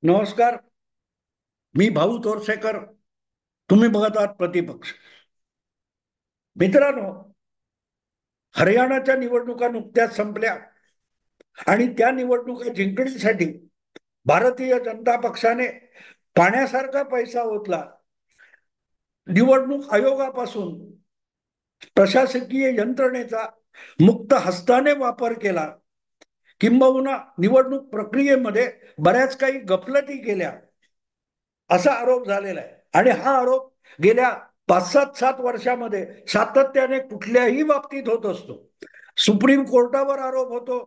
नमस्कार. मी भाऊ तोरसेकर. तुम्ही बघत आहात प्रतिपक्ष. मित्रांनो, हरियाणाच्या निवडणुका नुकत्याच संपल्या आणि त्या निवडणुका जिंकण्यासाठी भारतीय जनता पक्षाने पाण्यासारखा पैसा ओतला. निवडणूक आयोगापासून प्रशासकीय यंत्रणेचा मुक्त हस्ताने वापर केला. किंबहुना निवडणूक प्रक्रियेमध्ये बऱ्याच काही गफलती केल्या, असा आरोप झालेला आहे. आणि हा आरोप गेल्या 5-7 वर्षामध्ये सातत्याने कुठल्याही बाबतीत होत असतो. सुप्रीम कोर्टावर आरोप होतो,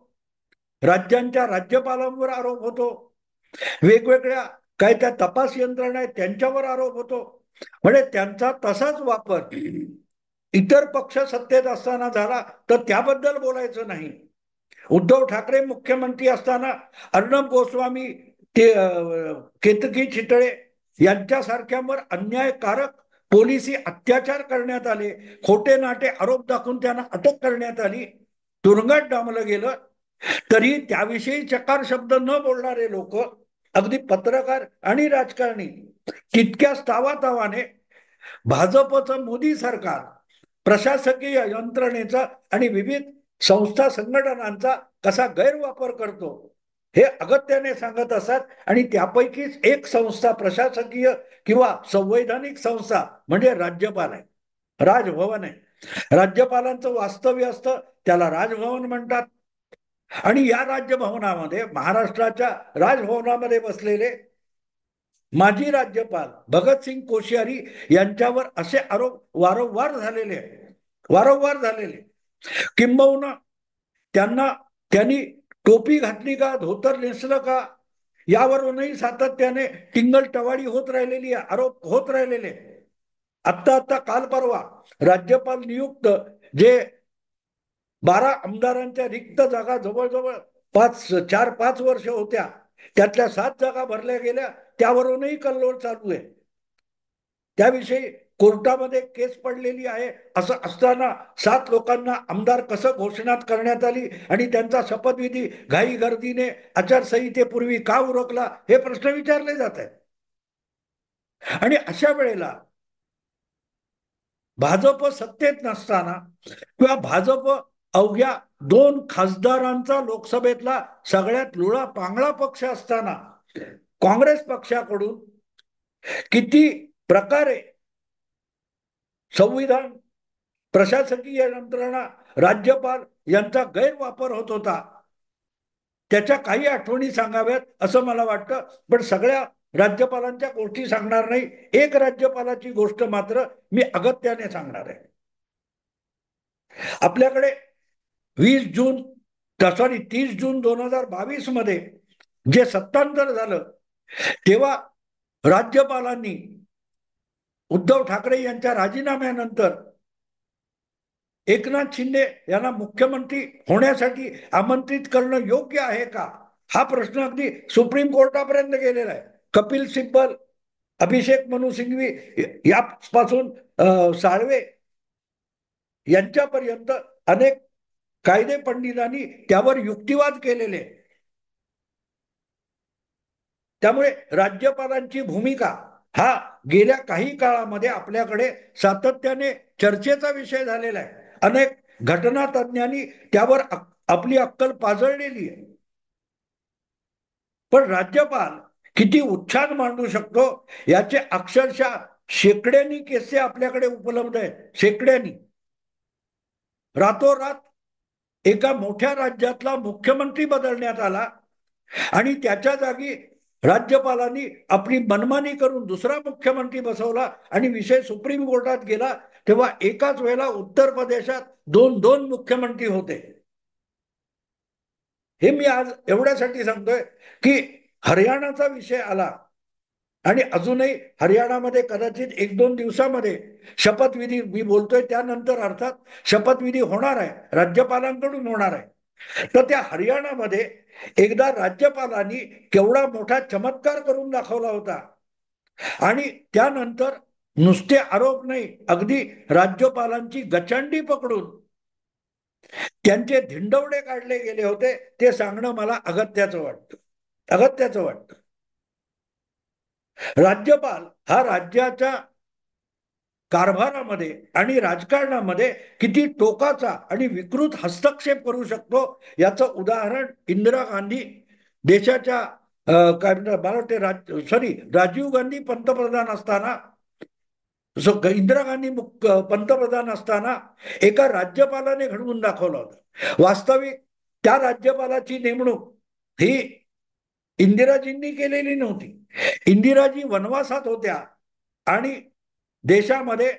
राज्यांच्या राज्यपालांवर आरोप होतो, वेगवेगळ्या काय त्या तपास यंत्रणा आहेत त्यांच्यावर आरोप होतो. म्हणजे त्यांचा तसाच वापर इतर पक्ष सत्तेत असताना झाला तर त्याबद्दल बोलायचं नाही. उद्धव ठाकरे मुख्यमंत्री असताना अर्णब गोस्वामी, ते केतकी चितळे यांच्यासारख्यांवर अन्यायकारक पोलिसी अत्याचार करण्यात आले. खोटे नाटे आरोप दाखवून त्यांना अटक करण्यात आली, तुरुंगात डांबलं गेलं. तरी त्याविषयी चकार शब्द न बोलणारे लोक, अगदी पत्रकार आणि राजकारणी, तितक्याच तावातावाने भाजपचं मोदी सरकार प्रशासकीय यंत्रणेचा आणि विविध संस्था संघटनांचा कसा गैरवापर करतो हे अगत्याने सांगत असतात. आणि त्यापैकीच एक संस्था, प्रशासकीय किंवा संवैधानिक संस्था म्हणजे राज्यपाल आहे, राजभवन आहे. राज्यपालांचं वास्तव्य असतं, त्याला राजभवन म्हणतात. आणि या राज्यभवनामध्ये, महाराष्ट्राच्या राजभवनामध्ये बसलेले माजी राज्यपाल भगतसिंग कोश्यारी यांच्यावर असे आरोप वारंवार झालेले. किंबहुना त्यांनी टोपी घातली का, धोतर नेसलं का, यावरूनही सातत्याने टिंगल टवाळी होत राहिलेली आहे, आरोप होत राहिलेले. आत्ता काल परवा राज्यपाल नियुक्त जे 12 आमदारांच्या रिक्त जागा जवळजवळ 4-5 वर्ष होत्या, त्यातल्या 7 जागा भरल्या गेल्या, त्यावरूनही कल्लोळ चालू आहे. त्याविषयी कोर्टामध्ये केस पडलेली आहे. असं असताना 7 लोकांना आमदार कसं घोषणात करण्यात आली आणि त्यांचा शपथविधी घाई गर्दीने आचारसंहितेपूर्वी का उरकला, हे प्रश्न विचारले जात आहेत. आणि अशा वेळेला भाजप सत्तेत नसताना किंवा भाजप अवघ्या 2 खासदारांचा लोकसभेतला सगळ्यात लुळा पांगळा पक्ष असताना काँग्रेस पक्षाकडून किती प्रकारे संविधान, प्रशासकीय यंत्रणा, राज्यपाल यांचा गैरवापर होत होता, त्याच्या काही आठवणी सांगाव्यात असं मला वाटतं. पण सगळ्या राज्यपालांच्या गोष्टी सांगणार नाही. एक राज्यपालाची गोष्ट मात्र मी अगत्याने सांगणार आहे. आपल्याकडे 20 जून, सॉरी 30 जून 2022 मध्ये जे सत्तांतर झालं, तेव्हा राज्यपालांनी उद्धव ठाकरे यांच्या राजीनाम्यानंतर एकनाथ शिंदे यांना मुख्यमंत्री होण्यासाठी आमंत्रित करणं योग्य आहे का, हा प्रश्न अगदी सुप्रीम कोर्टापर्यंत गेलेला आहे. कपिल सिब्बल, अभिषेक मनु सिंघवी यापासून साळवे यांच्यापर्यंत अनेक कायदे पंडितांनी त्यावर युक्तिवाद केलेले. त्यामुळे राज्यपालांची भूमिका हा गेल्या काही काळामध्ये आपल्याकडे सातत्याने चर्चेचा विषय झालेला आहे. अनेक घटना तज्ञांनी त्यावर आपली अक्कल पाजळलेली आहे. पण राज्यपाल किती उच्छाद मांडू शकतो याचे अक्षरशः शेकड्यांनी केसे आपल्याकडे उपलब्ध आहेत, शेकड्यांनी. रातोरात एका मोठ्या राज्यातला मुख्यमंत्री बदलण्यात आला आणि त्याच्या जागी राज्यपालांनी आपली मनमानी करून दुसरा मुख्यमंत्री बसवला आणि विषय सुप्रीम कोर्टात गेला. तेव्हा एकाच वेळेला उत्तर प्रदेशात 2 मुख्यमंत्री होते. हे मी आज एवढ्यासाठी सांगतोय की हरियाणाचा विषय आला आणि अजूनही हरियाणामध्ये कदाचित 1-2 दिवसामध्ये शपथविधी, मी बोलतोय त्यानंतर अर्थात शपथविधी होणार आहे, राज्यपालांकडून होणार आहे. तर त्या हरियाणामध्ये एकदा राज्यपालांनी केवढा मोठा चमत्कार करून दाखवला होता. आणि त्यानंतर नुसते आरोप नाही, अगदी राज्यपालांची गचंडी पकडून त्यांचे धिंडवडे काढले गेले होते. ते सांगणं मला अगत्याचं वाटतं. राज्यपाल हा राज्याच्या कारभारामध्ये आणि राजकारणामध्ये किती टोकाचा आणि विकृत हस्तक्षेप करू शकतो याचं उदाहरण इंदिरा गांधी देशाच्या काय म्हणतात मला वाटते सॉरी राजीव गांधी पंतप्रधान असताना इंदिरा गांधी पंतप्रधान असताना एका राज्यपालाने घडवून दाखवलं होतं. वास्तविक त्या राज्यपालाची नेमणूक ही इंदिराजींनी केलेली नव्हती. इंदिराजी वनवासात होत्या आणि देशामध्ये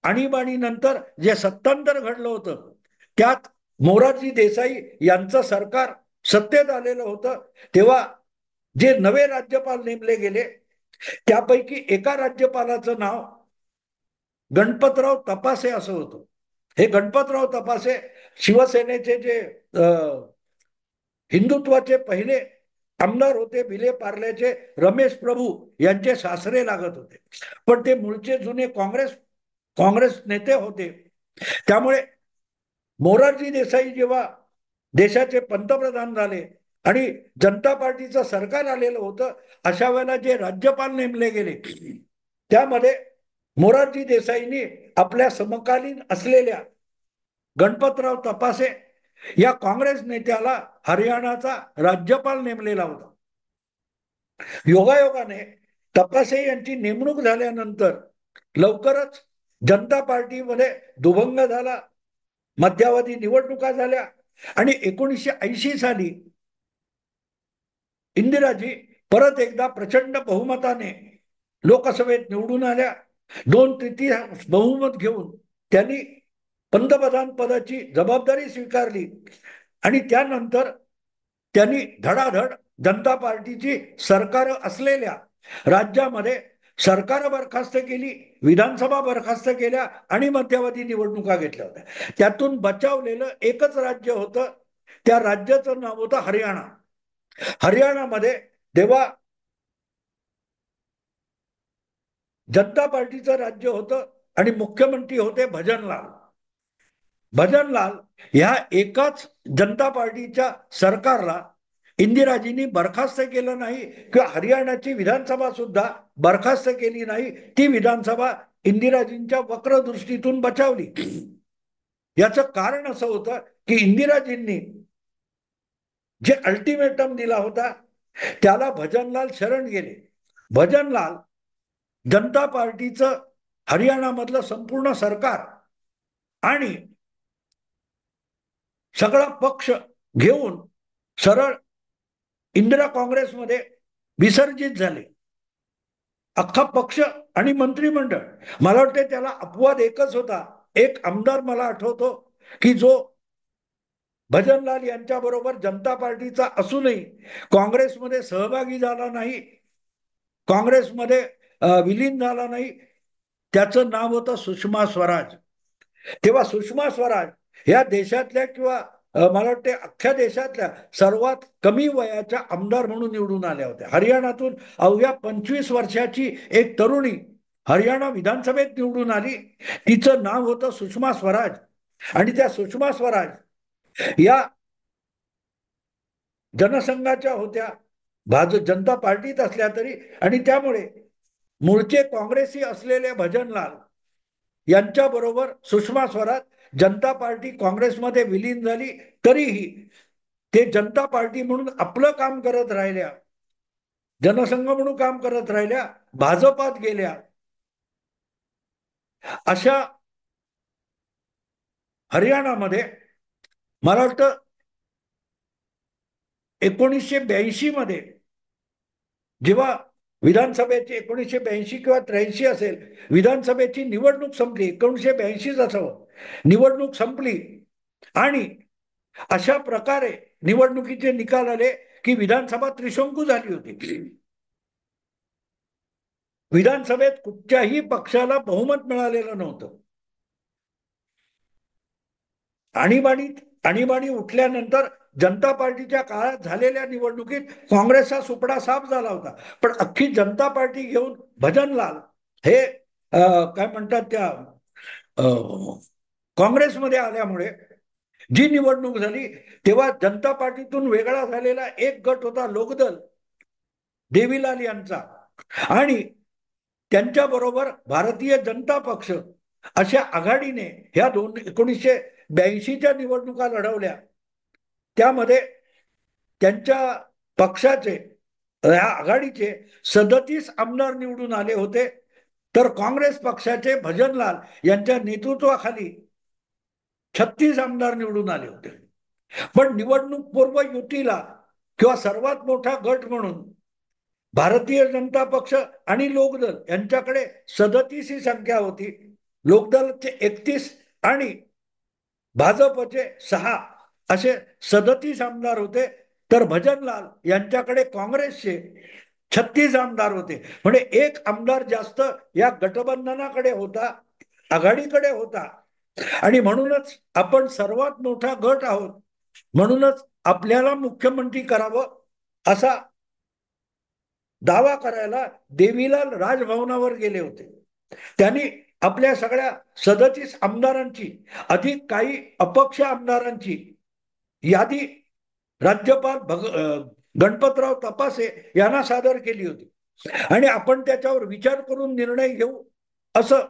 आणीबाणीनंतर जे सत्तांतर घडलं होतं त्यात मोरारजी देसाई यांचं सरकार सत्तेत आलेलं होतं. तेव्हा जे नवे राज्यपाल नेमले गेले त्यापैकी एका राज्यपालाचं नाव गणपतराव तपासे असं होतं. हे गणपतराव तपासे शिवसेनेचे जे हिंदुत्वाचे पहिले आमदार होते. विले पार्ल्याचे रमेश प्रभू यांचे सासरे लागत होते, पण ते मूळचे जुने काँग्रेस नेते होते. त्यामुळे मोरारजी देसाई जेव्हा देशाचे पंतप्रधान झाले आणि जनता पार्टीचं सरकार आलेलं होतं, अशा वेळेला जे राज्यपाल नेमले गेले त्यामध्ये मोरारजी देसाईंनी आपल्या समकालीन असलेल्या गणपतराव तपासे या काँग्रेस नेत्याला हरियाणाचा राज्यपाल नेमलेला होता. योगायोगाने तपासे यांची नेमणूक झाल्यानंतर लवकरच जनता पार्टीमध्ये दुभंग झाला, मध्यावधी निवडणुका झाल्या आणि 1980 साली इंदिराजी परत एकदा प्रचंड बहुमताने लोकसभेत निवडून आल्या. 2/3 बहुमत घेऊन त्यांनी पंतप्रधान पदाची जबाबदारी स्वीकारली आणि त्यानंतर त्यांनी धडाधड जनता पार्टीची सरकार असलेल्या राज्यामध्ये सरकार बरखास्त केली, विधानसभा बरखास्त केल्या आणि मध्यावधी निवडणुका घेतल्या होत्या. त्यातून बचावलेलं एकच राज्य होतं, त्या राज्याचं नाव होतं हरियाणा. हरियाणामध्ये तेव्हा जनता पार्टीचं राज्य होतं आणि मुख्यमंत्री होते भजनलाल. भजनलाल ह्या एकाच जनता पार्टीच्या सरकारला इंदिराजींनी बरखास्त केलं नाही किंवा हरियाणाची विधानसभा सुद्धा बरखास्त केली नाही. ती विधानसभा इंदिराजींच्या वक्रदृष्टीतून बचावली. याचं कारण असं होतं की इंदिराजींनी जे अल्टिमेटम दिला होता त्याला भजनलाल शरण गेले. भजनलाल जनता पार्टीचं हरियाणामधलं संपूर्ण सरकार आणि सगळा पक्ष घेऊन सरळ इंदिरा काँग्रेसमध्ये विसर्जित झाले. अख्खा पक्ष आणि मंत्रिमंडळ. मला वाटते त्याला अपवाद एकच होता. एक आमदार मला आठवतो की जो भजनलाल यांच्या बरोबर जनता पार्टीचा असूनही काँग्रेसमध्ये सहभागी झाला नाही, काँग्रेसमध्ये विलीन झाला नाही. त्याचं नाव होतं सुषमा स्वराज. तेव्हा सुषमा स्वराज ह्या देशातल्या किंवा मला वाटते अख्ख्या देशातल्या सर्वात कमी वयाच्या आमदार म्हणून निवडून आल्या होत्या. हरियाणातून अवघ्या 25 वर्षाची एक तरुणी हरियाणा विधानसभेत निवडून आली. तिचं नाव होतं सुषमा स्वराज आणि त्या सुषमा स्वराज या जनसंघाच्या होत्या, जनता पार्टीत असल्या तरी, आणि त्यामुळे मूळचे काँग्रेसी असलेले भजनलाल यांच्या बरोबर सुषमा स्वराज जनता पार्टी काँग्रेसमध्ये विलीन झाली. तरीही ते जनता पार्टी म्हणून आपलं काम करत राहिल्या, जनसंघ म्हणून काम करत राहिल्या, भाजपात गेल्या. अशा हरियाणामध्ये मला वाटतं 1982 मध्ये जेव्हा विधानसभेची 1982 किंवा 83 असेल, विधानसभेची निवडणूक संपली, 1982 असावं, निवडणूक संपली आणि अशा प्रकारे निवडणुकीचे निकाल आले की विधानसभा त्रिशंकू झाली होती. विधानसभेत कुठच्याही पक्षाला बहुमत मिळालेलं नव्हतं. आणीबाणी उठल्यानंतर जनता पार्टीच्या काळात झालेल्या निवडणुकीत काँग्रेसचा सुपडा साफ झाला होता, पण अख्खी जनता पार्टी घेऊन भजनलाल हे काय म्हणतात त्या काँग्रेसमध्ये आल्यामुळे जी निवडणूक झाली तेव्हा जनता पार्टीतून वेगळा झालेला एक गट होता लोकदल देवीलाल यांचा. आणि त्यांच्याबरोबर भारतीय जनता पक्ष अशा आघाडीने ह्या 1982च्या निवडणुका लढवल्या. त्यामध्ये त्यांच्या पक्षाचे, या आघाडीचे 37 आमदार निवडून आले होते, तर काँग्रेस पक्षाचे भजनलाल यांच्या नेतृत्वाखाली 36 आमदार निवडून आले होते. पण निवडणूक पूर्व युतीला किंवा सर्वात मोठा गट म्हणून भारतीय जनता पक्ष आणि लोकदल यांच्याकडे 37 ही संख्या होती. लोकदलचे 31 आणि भाजपचे 6 असे 37 आमदार होते. तर भजनलाल यांच्याकडे काँग्रेसचे 36 आमदार होते. म्हणजे एक आमदार जास्त या गठबंधनाकडे होता, आघाडीकडे होता. आणि म्हणूनच आपण सर्वात मोठा गट आहोत, म्हणूनच आपल्याला मुख्यमंत्री करावं असा दावा करायला देवीलाल राजभवनावर गेले होते. त्यांनी आपल्या सगळ्या 37 आमदारांची अधिक काही अपक्ष आमदारांची यादी राज्यपाल गणपतराव तपासे यांना सादर केली होती आणि आपण त्याच्यावर विचार करून निर्णय घेऊ असं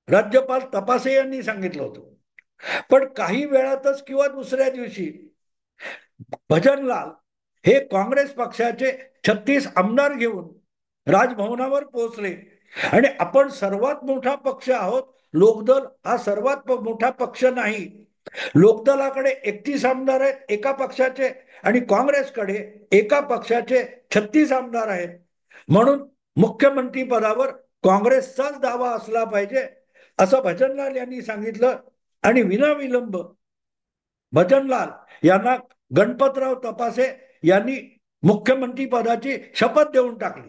राज्यपाल तपासे यांनी सांगितलं होतं. पण काही वेळातच किंवा दुसऱ्या दिवशी भजनलाल हे काँग्रेस पक्षाचे 36 आमदार घेऊन राजभवनावर पोहोचले आणि आपण सर्वात मोठा पक्ष आहोत, लोकदल हा सर्वात मोठा पक्ष नाही. लोकदलाकडे 31 आमदार आहेत एका पक्षाचे आणि काँग्रेसकडे एका पक्षाचे 36 आमदार आहेत. म्हणून मुख्यमंत्री पदावर काँग्रेसचाच दावा असला पाहिजे असं भजनलाल यांनी सांगितलं आणि विनाविलंब भजनलाल यांना गणपतराव तपासे यांनी मुख्यमंत्री पदाची शपथ देऊन टाकली.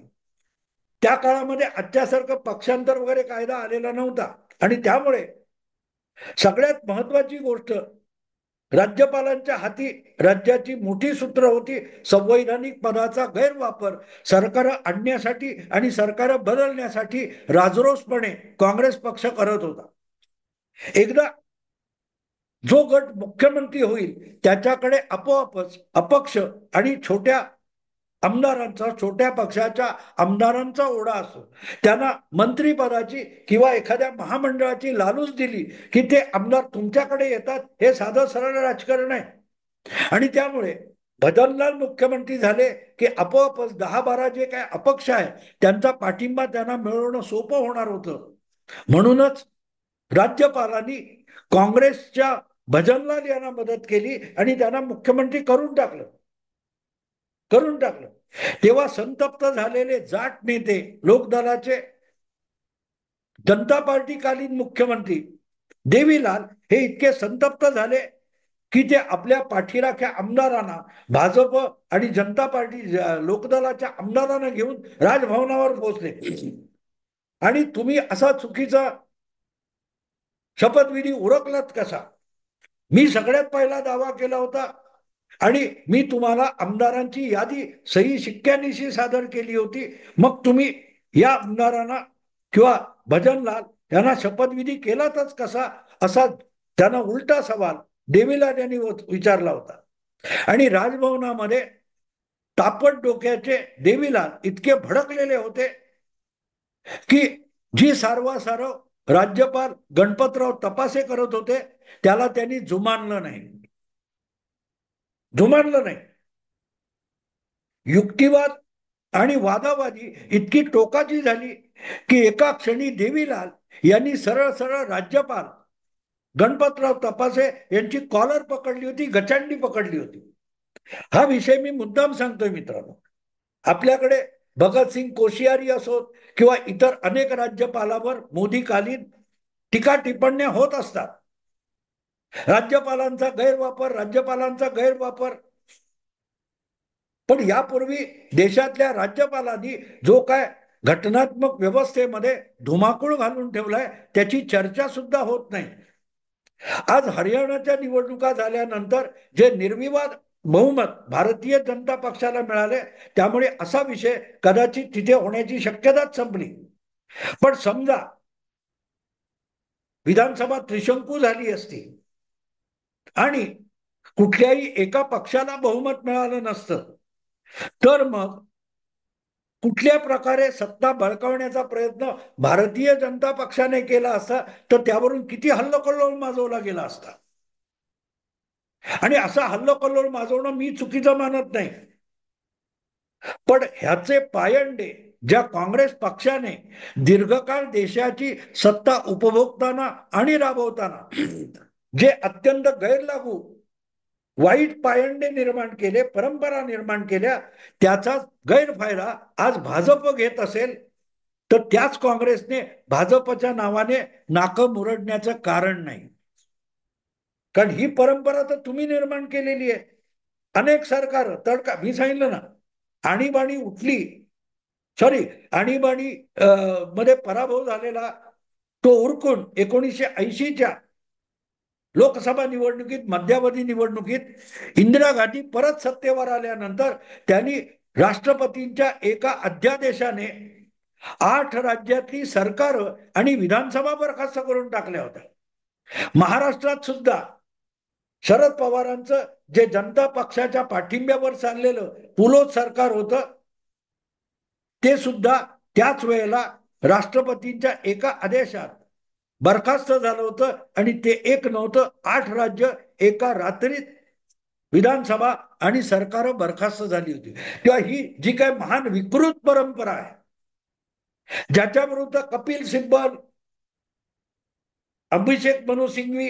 त्या काळामध्ये आजच्यासारखं पक्षांतर वगैरे कायदा आलेला नव्हता आणि त्यामुळे सगळ्यात महत्वाची गोष्ट, राज्यपालांच्या हाती राज्याची मोठी सूत्र होती. संवैधानिक पदाचा गैरवापर सरकार आणण्यासाठी आणि सरकार बदलण्यासाठी राजरोसपणे काँग्रेस पक्ष करत होता. एकदा जो गट मुख्यमंत्री होईल त्याच्याकडे आपोआपच अपक्ष आणि छोट्या आमदारांचा, छोट्या पक्षाच्या आमदारांचा ओढा असतो. त्यांना मंत्रीपदाची किंवा एखाद्या महामंडळाची लालूच दिली की ते आमदार तुमच्याकडे येतात. हे साधं सरळ राजकारण आहे आणि त्यामुळे भजनलाल मुख्यमंत्री झाले की आपोआपच 10-12 जे काय अपक्ष आहे त्यांचा पाठिंबा त्यांना मिळवणं सोपं होणार होतं. म्हणूनच राज्यपालांनी काँग्रेसच्या भजनलाल यांना मदत केली आणि त्यांना मुख्यमंत्री करून टाकलं. तेव्हा संतप्त झालेले जाट नेते, लोकदलाचे जनता पार्टीकालीन मुख्यमंत्री देवीलाल हे इतके संतप्त झाले की ते आपल्या पाठीराख्या आमदारांना, भाजप आणि जनता पार्टी लोकदलाच्या आमदारांना घेऊन राजभवनावर पोहोचले आणि तुम्ही असा चुकीचा शपथविधी उरकलात कसा? मी सगळ्यात पहिला दावा केला होता आणि मी तुम्हाला आमदारांची यादी सही शिक्क्यानिशी सादर केली होती. मग तुम्ही या आमदारांना किंवा भजनलाल यांना शपथविधी केलातच कसा, असा त्यांना उलटा सवाल देवीलाल यांनी विचारला होता. आणि राजभवनामध्ये तापट डोक्याचे देवीलाल इतके भडकलेले होते की जी सारवासारव राज्यपाल गणपतराव तपासे करत होते त्याला त्यांनी जुमानलं नाही. युक्तिवाद आणि वादावादी इतकी टोकाची झाली की एका क्षणी देवीलाल यांनी सरळ सरळ राज्यपाल गणपतराव तपासे यांची कॉलर पकडली होती, गचांडी पकडली होती. हा विषय मी मुद्दाम सांगतोय मित्रांनो. आपल्याकडे भगतसिंग कोश्यारी असोत किंवा इतर अनेक राज्यपालावर मोदीकालीन टीका टिप्पण्या होत असतात. राज्यपालांचा गैरवापर. पण यापूर्वी देशातल्या राज्यपालांनी जो काय घटनात्मक व्यवस्थेमध्ये धुमाकूळ घालून ठेवलाय त्याची चर्चा सुद्धा होत नाही. आज हरियाणाच्या निवडणुका झाल्यानंतर जे निर्विवाद बहुमत भारतीय जनता पक्षाला मिळाले त्यामुळे असा विषय कदाचित तिथे होण्याची शक्यताच संपली. पण समजा विधानसभा त्रिशंकू झाली असती आणि कुठल्याही एका पक्षाला बहुमत मिळालं नसतं, तर मग कुठल्या प्रकारे सत्ता बळकावण्याचा प्रयत्न भारतीय जनता पक्षाने केला असता तर त्यावरून किती हल्लोकल्लोळ माजवला गेला असता. आणि असा हल्लोकल्लोळ माजवणं मी चुकीचं मानत नाही, पण ह्याचे पायंडे ज्या काँग्रेस पक्षाने दीर्घकाळ देशाची सत्ता उपभोगताना आणि राबवताना जे अत्यंत गैरलागू वाईट पायंडे निर्माण केले, परंपरा निर्माण केल्या, त्याचा गैरफायदा आज भाजप घेत असेल तर त्याच काँग्रेसने भाजपच्या नावाने नाकं मुरडण्याचं कारण नाही. कारण ही परंपरा तर तुम्ही निर्माण केलेली आहे. अनेक सरकार तडका, मी सांगितलं ना, आणीबाणी उठली, सॉरी, आणीबाणी मध्ये पराभव झालेला तो उरकून 1980च्या लोकसभा निवडणुकीत, मध्यावधी निवडणुकीत इंदिरा गांधी परत सत्तेवर आल्यानंतर त्यांनी राष्ट्रपतींच्या एका अध्यादेशाने 8 राज्यातली सरकार आणि विधानसभा बरखास्त करून टाकल्या होत्या. महाराष्ट्रात सुद्धा शरद पवारांचं जे जनता पक्षाच्या पाठिंब्यावर चाललेलं पुलोत सरकार होतं, ते सुद्धा त्याच वेळेला राष्ट्रपतींच्या एका आदेशात बरखास्त झालं होतं आणि ते एक नव्हतं, 8 राज्य एका रात्रीत विधानसभा आणि सरकार बरखास्त झाली होती. तेव्हा ही जी काय महान विकृत परंपरा आहे, ज्याच्या विरुद्ध कपिल सिब्बल, अभिषेक मनु सिंघवी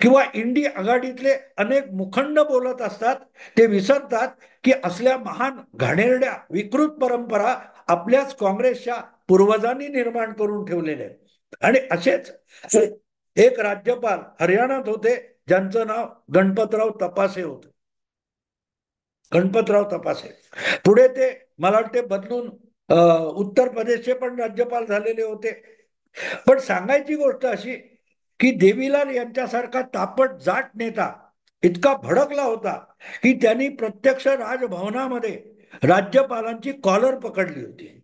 किंवा इंडी आघाडीतले अनेक मुखंड बोलत असतात, ते विसरतात की असल्या महान घाणेरड्या विकृत परंपरा आपल्याच काँग्रेसच्या पूर्वजांनी निर्माण करून ठेवलेल्या आहेत. आणि असेच एक राज्यपाल हरियाणात होते ज्यांचं नाव गणपतराव तपासे होतं. गणपतराव तपासे पुढे ते मला वाटते बदलून उत्तर प्रदेशचे पण राज्यपाल झालेले होते. पण सांगायची गोष्ट अशी की देवीलाल यांच्यासारखा तापट जाट नेता इतका भडकला होता की त्यांनी प्रत्यक्ष राजभवनामध्ये राज्यपालांची कॉलर पकडली होती.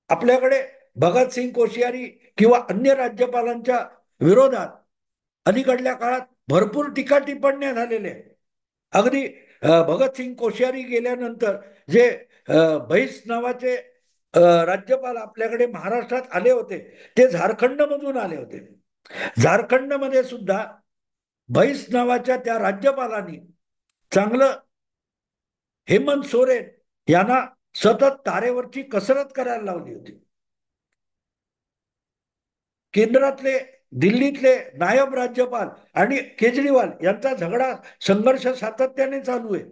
आपल्याकडे भगतसिंग कोश्यारी किंवा अन्य राज्यपालांच्या विरोधात अलीकडल्या काळात भरपूर टीका टिप्पण्या झालेल्या आहेत. अगदी भगतसिंग कोश्यारी गेल्यानंतर जे भैस नावाचे राज्यपाल आपल्याकडे महाराष्ट्रात आले होते, ते झारखंड मधून आले होते. झारखंडमध्ये सुद्धा भैस नावाच्या त्या राज्यपालांनी चांगलं हेमंत सोरेन यांना सतत तारेवरची कसरत करायला लावली होती. केंद्रातले दिल्लीतले नायब राज्यपाल आणि केजरीवाल यांचा झगडा, संघर्ष सातत्याने चालू आहे.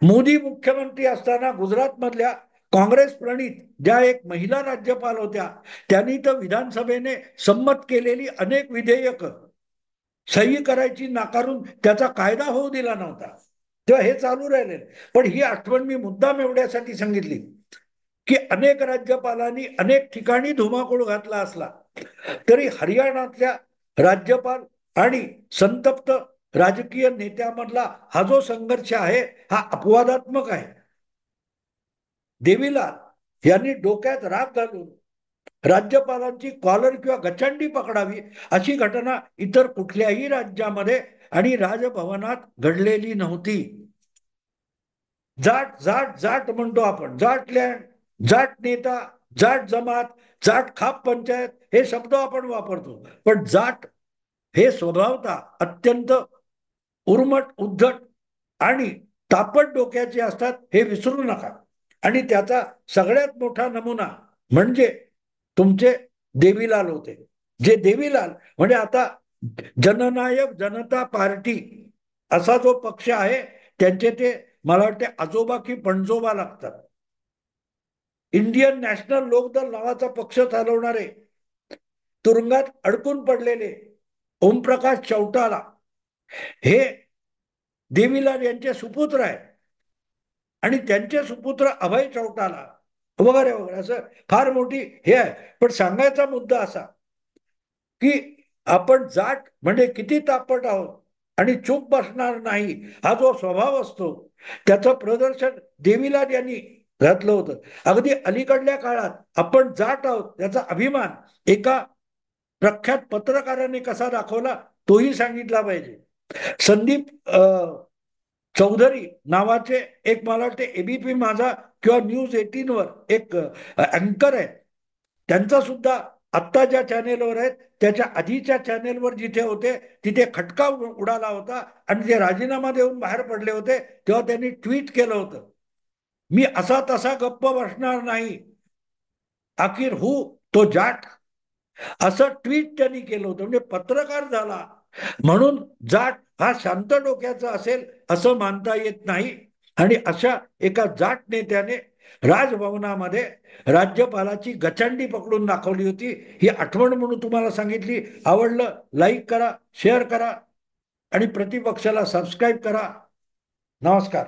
मोदी मुख्यमंत्री असताना गुजरात मधल्या काँग्रेस प्रणित ज्या एक महिला राज्यपाल होत्या, त्यांनी तर विधानसभेने संमत केलेली अनेक विधेयक सही करायची नाकारून त्याचा कायदा होऊ दिला नव्हता. तेव्हा हे चालू राहिले. पण ही आठवण मी मुद्दाम एवढ्यासाठी सांगितली की अनेक राज्यपालांनी अनेक ठिकाणी धुमाकूळ घातला असला तरी हरियाणातल्या राज्यपाल आणि संतप्त राजकीय नेत्यामधला हा जो संघर्ष आहे हा अपवादात्मक आहे. देवीलाल यांनी डोक्यात राग घालून राज्यपालांची कॉलर किंवा गचंडी पकडावी अशी घटना इतर कुठल्याही राज्यामध्ये आणि राजभवनात घडलेली नव्हती. जाट जाट जाट म्हणतो आपण, जाट लँड, जाट नेता, जाट जमात, जाट खाप पंचायत हे शब्द आपण वापरतो, पण जाट हे स्वभावतः अत्यंत उर्मट, उद्धट आणि तापट डोक्याचे असतात, हे विसरू नका. आणि त्याचा सगळ्यात मोठा नमुना म्हणजे तुमचे देवीलाल होते. जे देवीलाल म्हणजे आता जननायक जनता पार्टी असा जो पक्ष आहे, त्यांचे ते मला वाटते आजोबा की पणजोबा लागतात. इंडियन नॅशनल लोकदल नावाचा पक्ष चालवणारे तुरुंगात अडकून पडलेले ओमप्रकाश चौटाला हे देवीलाल यांचे सुपुत्र आहे आणि त्यांचे सुपुत्र अभय चौटाला वगैरे वगैरे, असं फार मोठी हे आहे. पण सांगायचा मुद्दा असा की आपण जाट म्हणजे किती तापट आहोत आणि चूप बसणार नाही हा जो स्वभाव असतो, त्याचं प्रदर्शन देवीलाल यांनी घातलं होतं. अगदी अलीकडल्या काळात आपण जाट आहोत त्याचा अभिमान एका प्रख्यात पत्रकाराने कसा दाखवला तोही सांगितला पाहिजे. संदीप चौधरी नावाचे एक, मला वाटते एबीपी माझा किंवा न्यूज 18 वर एक अँकर आहे, त्यांचा सुद्धा आत्ता ज्या चॅनेलवर आहेत त्याच्या आधीच्या चॅनेलवर जिथे होते तिथे खटका उडाला होता आणि ते राजीनामा देऊन बाहेर पडले होते तेव्हा त्यांनी ट्विट केलं होतं, मी असा तसा गप्प बसणार नाही, अखेर हू तो जाट, असं ट्विट त्यांनी केलं होतं. म्हणजे पत्रकार झाला म्हणून जाट हा शांत डोक्याचा असेल असं मानता येत नाही. आणि अशा एका जाट नेत्याने राजभवनामध्ये राज्यपालाची गचंडी पकडून दाखवली होती. ही आठवण म्हणून तुम्हाला सांगितली. आवडलं लाईक करा, शेअर करा आणि प्रतिपक्षाला सबस्क्राईब करा. नमस्कार.